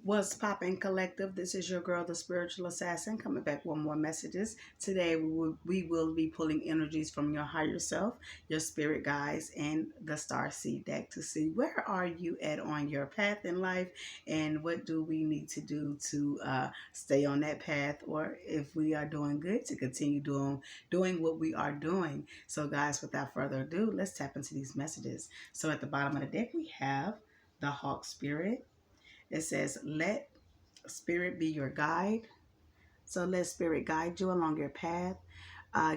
What's poppin' collective? This is your girl, the spiritual assassin, coming back with more messages. Today we will be pulling energies from your higher self, your spirit guides, and the star seed deck to see where are you at on your path in life, and what do we need to do to stay on that path, or if we are doing good to continue doing what we are doing. So, guys, without further ado, let's tap into these messages. So, at the bottom of the deck, we have the Hawk Spirit. It says, let spirit be your guide. So let spirit guide you along your path.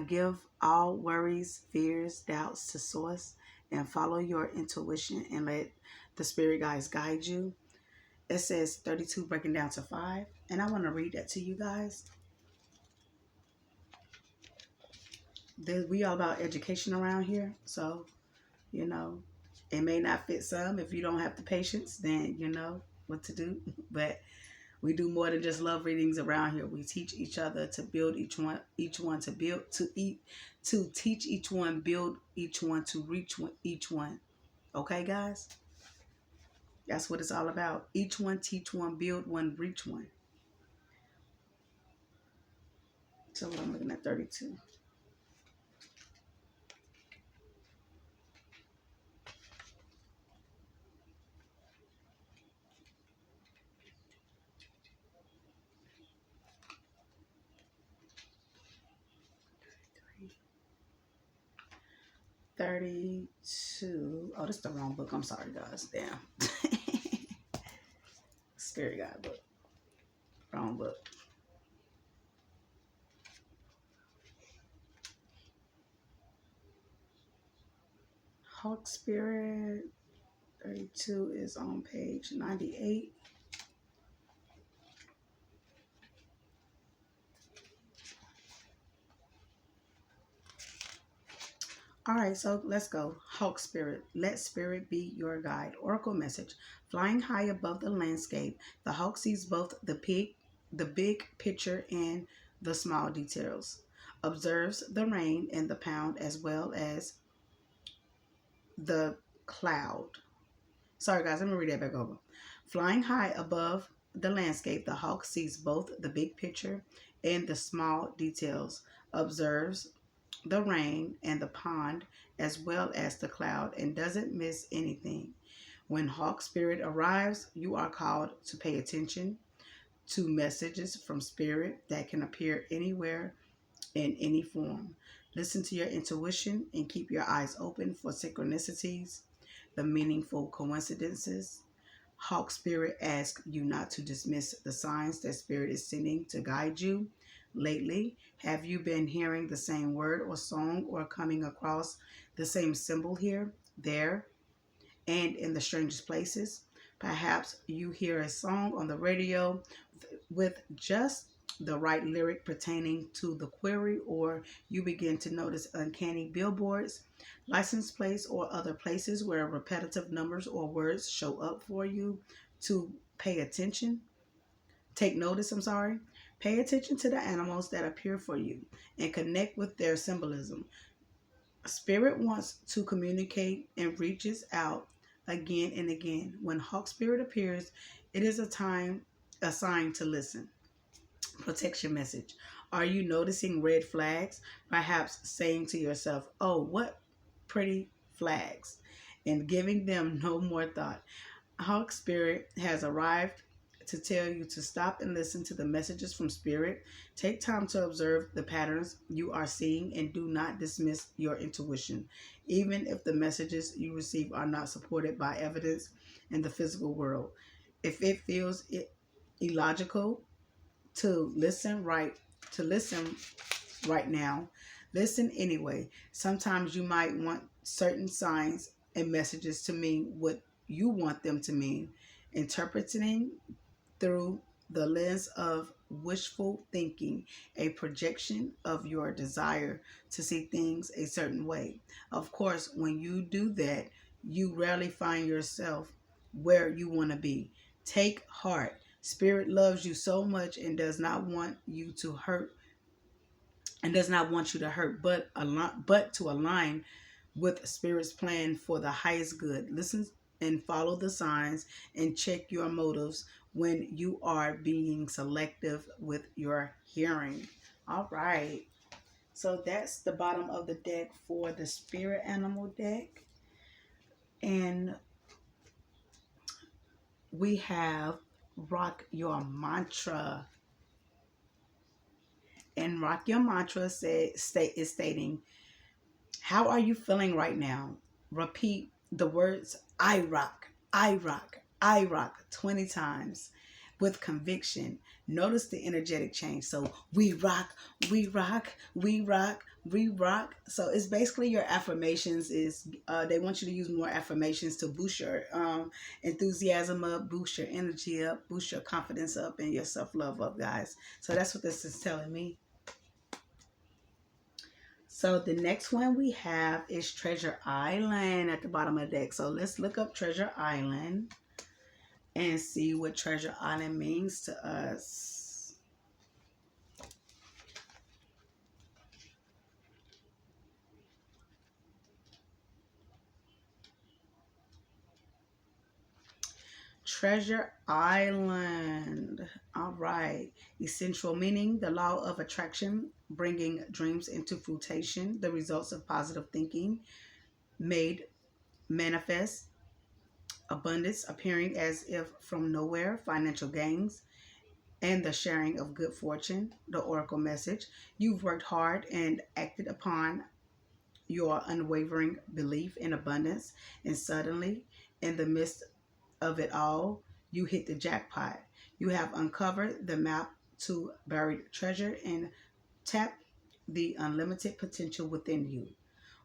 Give all worries, fears, doubts to source and follow your intuition and let the spirit guides guide you. It says 32 breaking down to 5. And I want to read that to you guys. We all about education around here. So, you know, it may not fit some. If you don't have the patience, then you know what to do. But we do more than just love readings around here. We teach each other to build each one to build, to teach each one, build each one, to reach each one. Okay, guys? That's what it's all about. Each one, teach one, build one, reach one. So I'm looking at 32. Oh, this is the wrong book. I'm sorry, guys. Damn. Spirit guide book. Wrong book. Hawk Spirit 32 is on page 98. All right, so let's go. Hawk Spirit. Let spirit be your guide. Oracle message. Flying high above the landscape, the hawk sees both the big picture and the small details. Observes the rain and the pound as well as the cloud. Sorry, guys, let me read that back over. Flying high above the landscape, the hawk sees both the big picture and the small details. Observes the rain and the pond as well as the cloud and doesn't miss anything. When hawk spirit arrives, you are called to pay attention to messages from spirit that can appear anywhere in any form. Listen to your intuition and keep your eyes open for synchronicities, the meaningful coincidences. Hawk Spirit asks you not to dismiss the signs that Spirit is sending to guide you. Lately, have you been hearing the same word or song or coming across the same symbol here, there, and in the strangest places? Perhaps you hear a song on the radio with just the right lyric pertaining to the query, or you begin to notice uncanny billboards, license plates, or other places where repetitive numbers or words show up for you to pay attention. Take notice, I'm sorry. Pay attention to the animals that appear for you and connect with their symbolism. Spirit wants to communicate and reaches out again and again. When Hawk Spirit appears, it is a sign to listen. Protection message. Are you noticing red flags? Perhaps saying to yourself, oh, what pretty flags, and giving them no more thought. Hawk Spirit has arrived to tell you to stop and listen to the messages from Spirit. Take time to observe the patterns you are seeing and do not dismiss your intuition, even if the messages you receive are not supported by evidence in the physical world. If it feels illogical to listen right now, listen anyway. Sometimes you might want certain signs and messages to mean what you want them to mean. Interpreting through the lens of wishful thinking, a projection of your desire to see things a certain way. Of course, when you do that, you rarely find yourself where you want to be. Take heart. Spirit loves you so much and does not want you to hurt and does not want you to hurt, but to align with Spirit's plan for the highest good. Listen and follow the signs and check your motives when you are being selective with your hearing. All right. So that's the bottom of the deck for the spirit animal deck. And we have Rock Your Mantra. And Rock Your Mantra is stating, how are you feeling right now? Repeat the words I rock, I rock, I rock 20 times with conviction. Notice the energetic change. So we rock, we rock, we rock, we rock. So it's basically your affirmations is they want you to use more affirmations to boost your enthusiasm up, boost your energy up, boost your confidence up, and your self-love up, guys. So that's what this is telling me. So the next one we have is Treasure Island at the bottom of the deck. So let's look up Treasure Island and see what Treasure Island means to us. Treasure Island. All right. Essential meaning, the law of attraction, bringing dreams into fruition, the results of positive thinking made manifest, abundance appearing as if from nowhere, financial gains, and the sharing of good fortune, the oracle message. You've worked hard and acted upon your unwavering belief in abundance, and suddenly, in the midst of it all, you hit the jackpot. You have uncovered the map to buried treasure and tap the unlimited potential within you.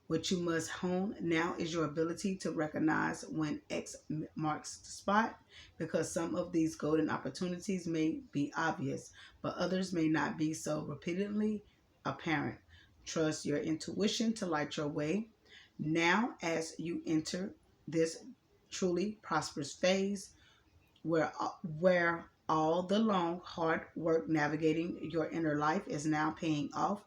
What you must hone now is your ability to recognize when X marks the spot, because some of these golden opportunities may be obvious, but others may not be so repeatedly apparent. Trust your intuition to light your way. Now, as you enter this truly prosperous phase, where all the long hard work navigating your inner life is now paying off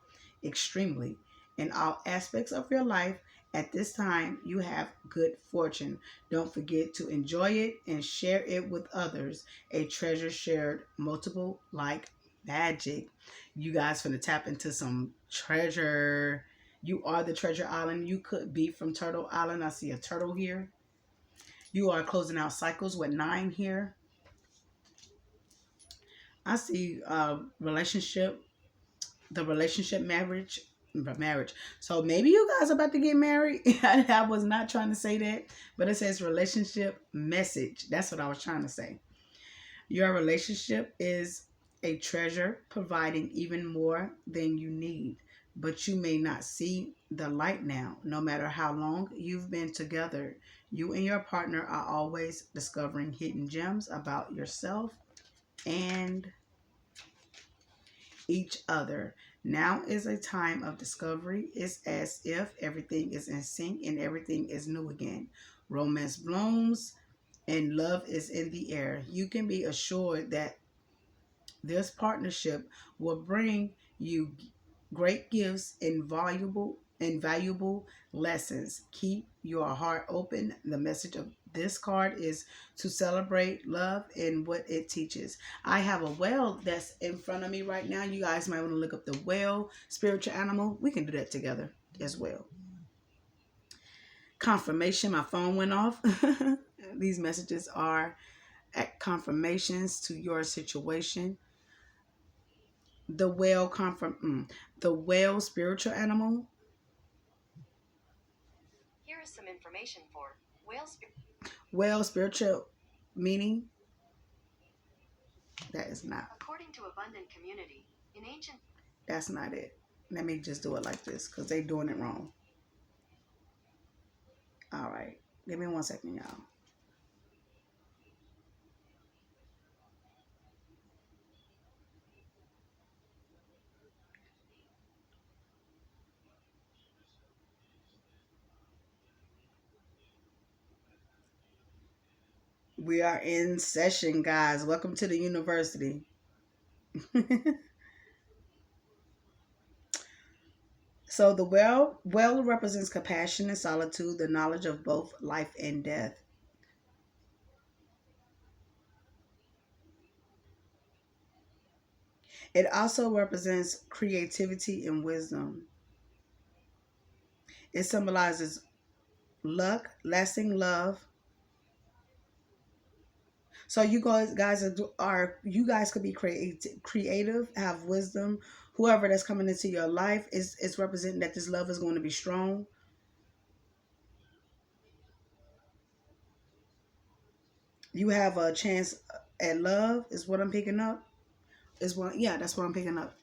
extremely in all aspects of your life. At this time you have good fortune. Don't forget to enjoy it and share it with others. A treasure shared multiple like magic. You guys finna tap into some treasure. You are the treasure island. You could be from Turtle Island. I see a turtle here. You are closing out cycles with 9 here. I see relationship, the relationship marriage. So maybe you guys are about to get married. I was not trying to say that, but it says relationship message. That's what I was trying to say. Your relationship is a treasure, providing even more than you need. But you may not see the light now. No matter how long you've been together, you and your partner are always discovering hidden gems about yourself and each other. Now is a time of discovery. It's as if everything is in sync and everything is new again. Romance blooms and love is in the air. You can be assured that this partnership will bring you great gifts and valuable lessons. Keep your heart open. The message of this card is to celebrate love and what it teaches. I have a whale that's in front of me right now. You guys might want to look up the whale, spiritual animal. We can do that together as well. Confirmation. My phone went off. These messages are confirmations to your situation. The whale the whale spiritual animal. Here is some information for whale Spiritual meaning. That is not. According to Abundant Community, in ancient. That's not it. Let me just do it like this because they're doing it wrong. All right. Give me 1 second, y'all. We are in session, guys. Welcome to the university. So the well represents compassion and solitude, the knowledge of both life and death. It also represents creativity and wisdom. It symbolizes luck, lasting love. So you guys are you guys could be creative, have wisdom. Whoever that's coming into your life is representing that this love is going to be strong. You have a chance at love is what I'm picking up. Is what Yeah, that's what I'm picking up.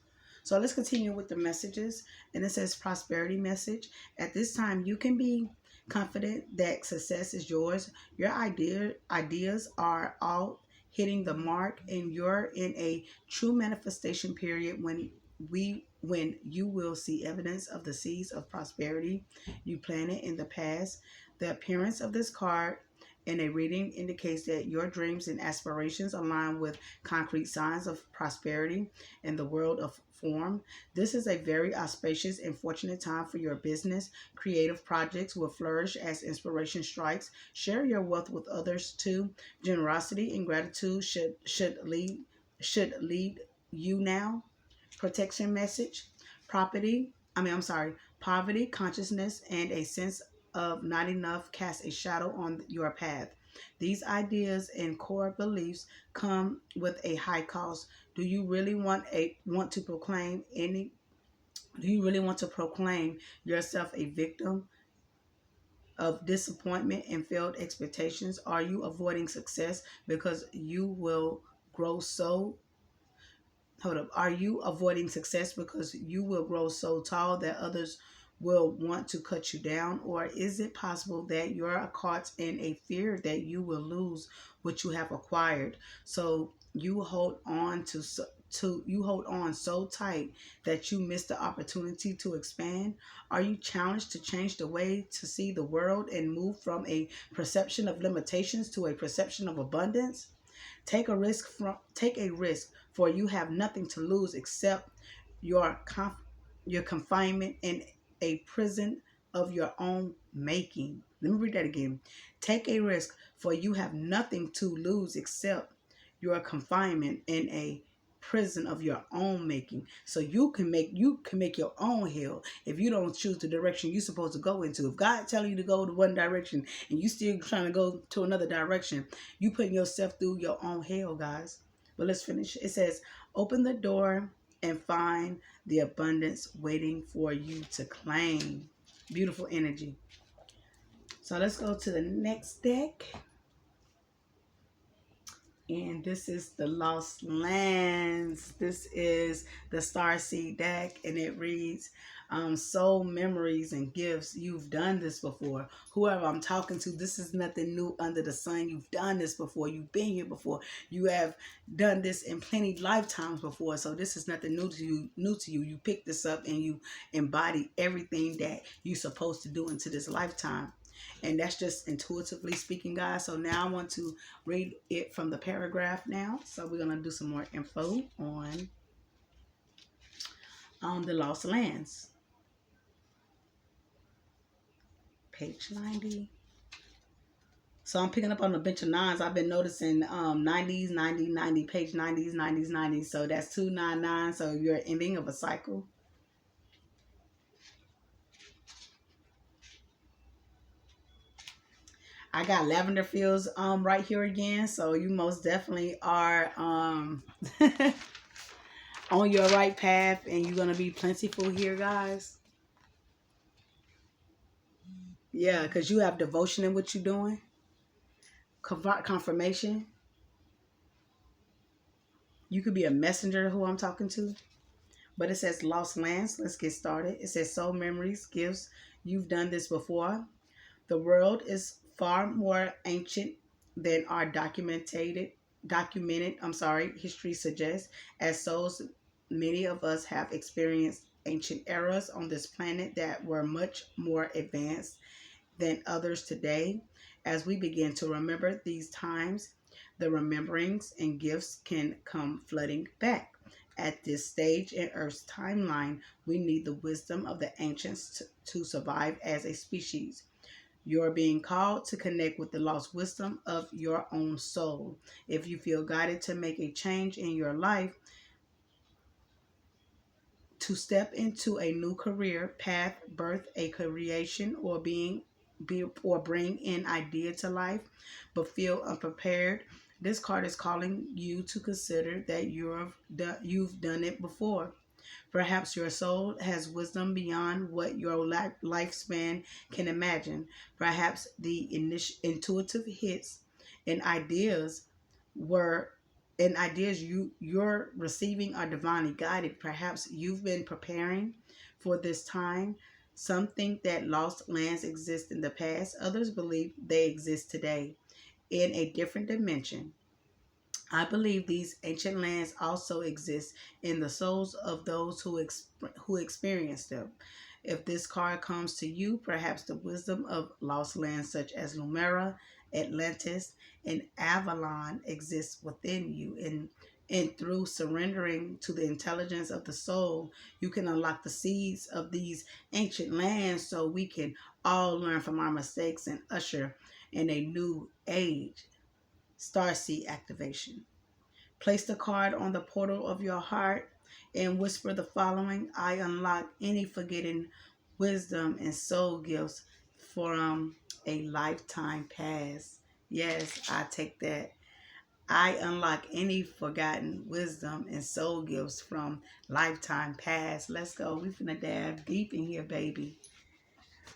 So let's continue with the messages. And it says prosperity message. At this time, you can be confident that success is yours. Your ideas are all hitting the mark, and you're in a true manifestation period when you will see evidence of the seeds of prosperity you planted in the past. The appearance of this card in a reading indicates that your dreams and aspirations align with concrete signs of prosperity in the world of form. This is a very auspicious and fortunate time for your business. Creative projects will flourish as inspiration strikes. Share your wealth with others too. Generosity and gratitude should lead you now. Protection message. I'm sorry, poverty, consciousness, and a sense of not enough cast a shadow on your path. These ideas and core beliefs come with a high cost. Do you really want to proclaim any do you really want to proclaim yourself a victim of disappointment and failed expectations? Are you avoiding success because you will grow so hold up. Are you avoiding success because you will grow so tall that others will want to cut you down? Or is it possible that you're caught in a fear that you will lose what you have acquired? So you hold on so tight that you miss the opportunity to expand. Are you challenged to change the way to see the world and move from a perception of limitations to a perception of abundance? Take a risk, for you have nothing to lose except your your confinement in a prison of your own making. Let me read that again. Take a risk, for you have nothing to lose except your confinement in a prison of your own making. So you can make your own hell if you don't choose the direction you're supposed to go into. If God telling you to go to one direction and you still trying to go to another direction, you putting yourself through your own hell, guys. But let's finish. It says, open the door and find the abundance waiting for you to claim. Beautiful energy. So let's go to the next deck. And this is the Lost Lands. This is the Star Seed deck, and it reads, soul memories and gifts. You've done this before. Whoever I'm talking to, this is nothing new under the sun. You've done this before. You've been here before. You have done this in plenty lifetimes before. So this is nothing new to you. You pick this up and you embody everything that you're supposed to do into this lifetime. And that's just intuitively speaking, guys. So now I want to read it from the paragraph now. So we're going to do some more info on the Lost Lands. Page 90. So I'm picking up on a bunch of nines. I've been noticing 90s, 90, 90, page 90s, 90s, 90s. So that's 299. So you're ending of a cycle. I got lavender fields right here again. So you most definitely are on your right path, and you're going to be plentiful here, guys. Yeah, because you have devotion in what you're doing. Confirmation. You could be a messenger who I'm talking to. But it says Lost Lands. Let's get started. It says soul memories, gifts. You've done this before. The world is far more ancient than our documented history suggests. As souls, many of us have experienced ancient eras on this planet that were much more advanced than others today. As we begin to remember these times, the rememberings and gifts can come flooding back. At this stage in Earth's timeline, we need the wisdom of the ancients to survive as a species. You're being called to connect with the lost wisdom of your own soul. If you feel guided to make a change in your life, to step into a new career path, birth a creation, or bring an idea to life, but feel unprepared. This card is calling you to consider that you've done it before. Perhaps your soul has wisdom beyond what your lifespan can imagine. Perhaps the intuitive hits and ideas were and ideas you're receiving are divinely guided. Perhaps you've been preparing for this time. Some think that lost lands exist in the past. Others believe they exist today in a different dimension. I believe these ancient lands also exist in the souls of those who experience them. If this card comes to you, perhaps the wisdom of lost lands such as Lumera, Atlantis, and Avalon exists within you. And through surrendering to the intelligence of the soul, you can unlock the seeds of these ancient lands so we can all learn from our mistakes and usher in a new age. Starseed activation. Place the card on the portal of your heart and whisper the following: I unlock any forgotten wisdom and soul gifts from a lifetime past. Yes, I take that. I unlock any forgotten wisdom and soul gifts from lifetime past. Let's go. We finna dive deep in here, baby.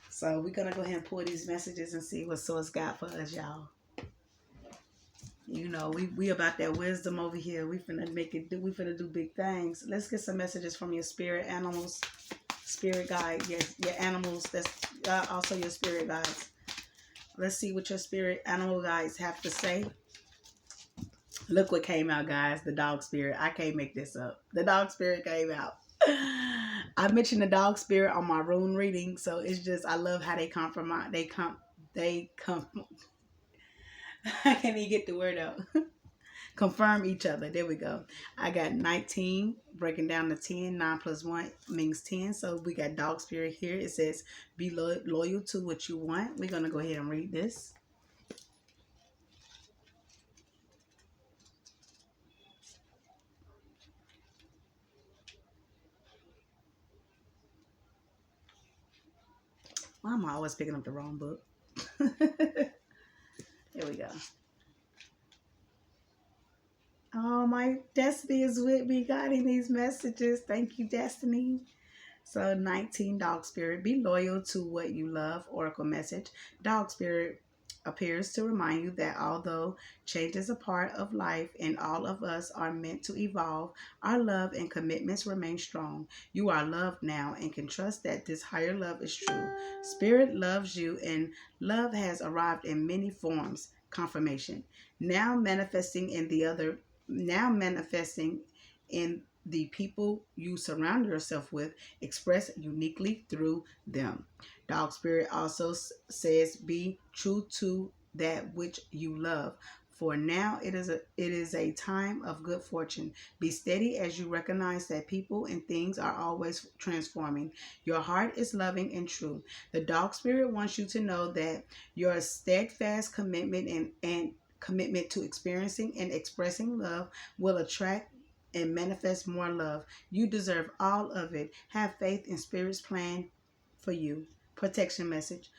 So we're gonna go ahead and pull these messages and see what Source got for us, y'all. You know, we about that wisdom over here. We finna make it do. We finna do big things. Let's get some messages from your spirit animals, spirit guide. Yes, your animals. That's also your spirit guides. Let's see what your spirit animal guides have to say. Look what came out, guys. The dog spirit. I can't make this up. The dog spirit came out. I mentioned the dog spirit on my rune reading, so it's just I love how they come from my. They come. I can't even get the word out. Confirm each other. There we go. I got 19 breaking down to 10. 9 plus 1 means 10. So we got dog spirit here. It says be loyal to what you want. We're going to go ahead and read this. Why am I always picking up the wrong book? Here we go. Oh, my Destiny is with me guiding these messages. Thank you, Destiny. So 19, dog spirit. Be loyal to what you love. Oracle message. Dog spirit appears to remind you that although change is a part of life and all of us are meant to evolve, our love and commitments remain strong. You are loved now and can trust that this higher love is true. Spirit loves you and love has arrived in many forms. Confirmation. Now manifesting in the people you surround yourself with, express uniquely through them. Dog spirit also says be true to that which you love. For now it is a time of good fortune. Be steady as you recognize that people and things are always transforming. Your heart is loving and true. The dog spirit wants you to know that your steadfast commitment and commitment to experiencing and expressing love will attract and manifest more love. You deserve all of it. Have faith in Spirit's plan for you. Protection message.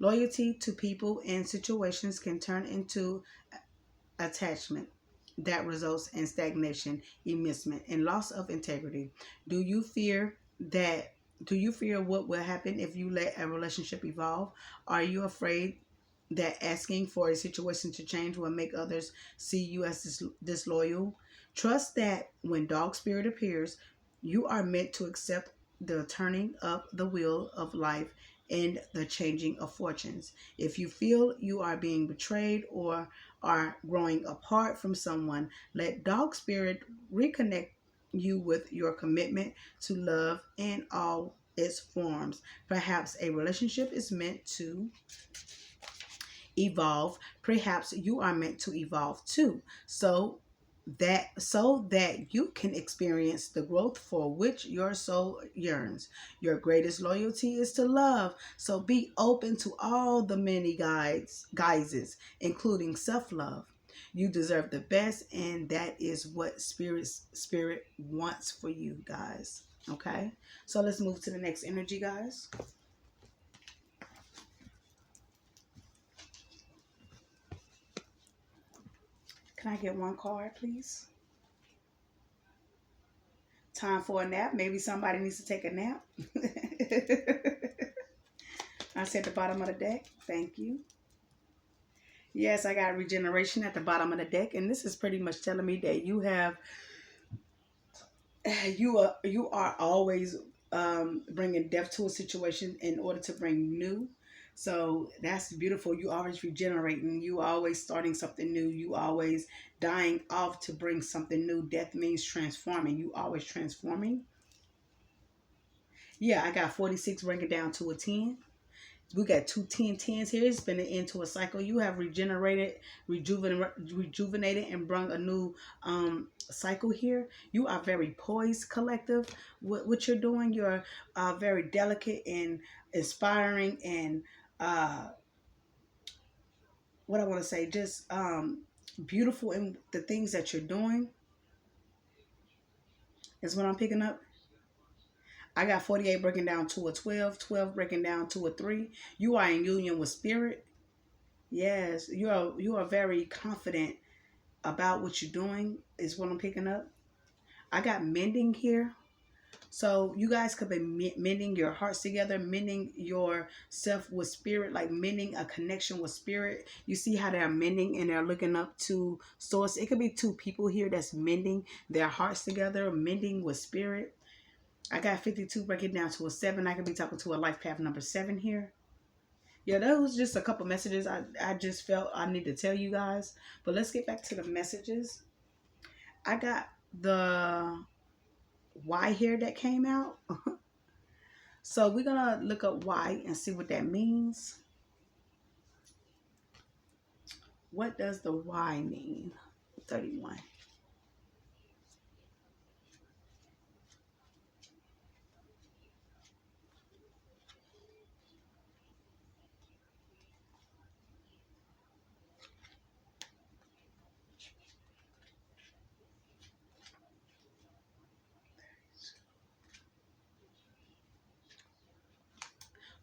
Loyalty to people and situations can turn into attachment that results in stagnation, immiscement, and loss of integrity. Do you fear that? Do you fear what will happen if you let a relationship evolve? Are you afraid that asking for a situation to change will make others see you as disloyal? Trust that when dog spirit appears, you are meant to accept the turning up the wheel of life and the changing of fortunes. If you feel you are being betrayed or are growing apart from someone, let dog spirit reconnect you with your commitment to love in all its forms. Perhaps a relationship is meant to evolve. Perhaps you are meant to evolve too. So that you can experience the growth for which your soul yearns. Your greatest loyalty is to love. So be open to all the many guises, including self-love. You deserve the best, and that is what spirit wants for you guys. Okay, so let's move to the next energy, guys. Can I get one card, please? Time for a nap. Maybe somebody needs to take a nap. I said the bottom of the deck. Thank you. Yes, I got regeneration at the bottom of the deck, and this is pretty much telling me that you are always bringing death to a situation in order to bring new. So that's beautiful. You always regenerating. You always starting something new. You always dying off to bring something new. Death means transforming. You always transforming. Yeah, I got 46, bring it down to a 10. We got two 10 here. It's been an end to a cycle. You have regenerated, rejuvenated, and brought a new cycle here. You are very poised, collective. What you're doing, you're very delicate and inspiring, and what I want to say, just beautiful in the things that you're doing. Is what I'm picking up. I got 48 breaking down to a 12, 12 breaking down to a 3. You are in union with spirit. Yes, you are very confident about what you're doing is what I'm picking up. I got mending here. So you guys could be mending your hearts together, mending yourself with spirit, like mending a connection with spirit. You see how they're mending and they're looking up to source. It could be two people here that's mending their hearts together, mending with spirit. I got 52 breaking down to a 7. I could be talking to a life path number 7 here. Yeah, that was just a couple messages I just felt I need to tell you guys. But let's get back to the messages. I got the Y here that came out. So we're going to look up Y and see what that means. What does the Y mean? 31.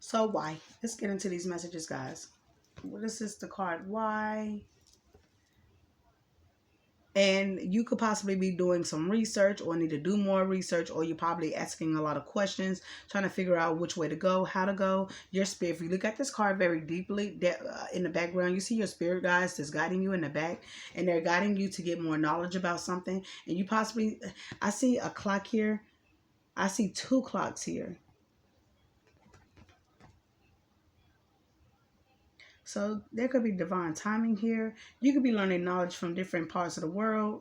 So Y. Let's get into these messages, guys. What is this? The card Y. And you could possibly be doing some research or need to do more research, or you're probably asking a lot of questions, trying to figure out which way to go, how to go. Your spirit, if you look at this card very deeply, in the background, you see your spirit guides that's guiding you in the back, and they're guiding you to get more knowledge about something. And you possibly, I see a clock here. I see 2 clocks here. So there could be divine timing here. You could be learning knowledge from different parts of the world.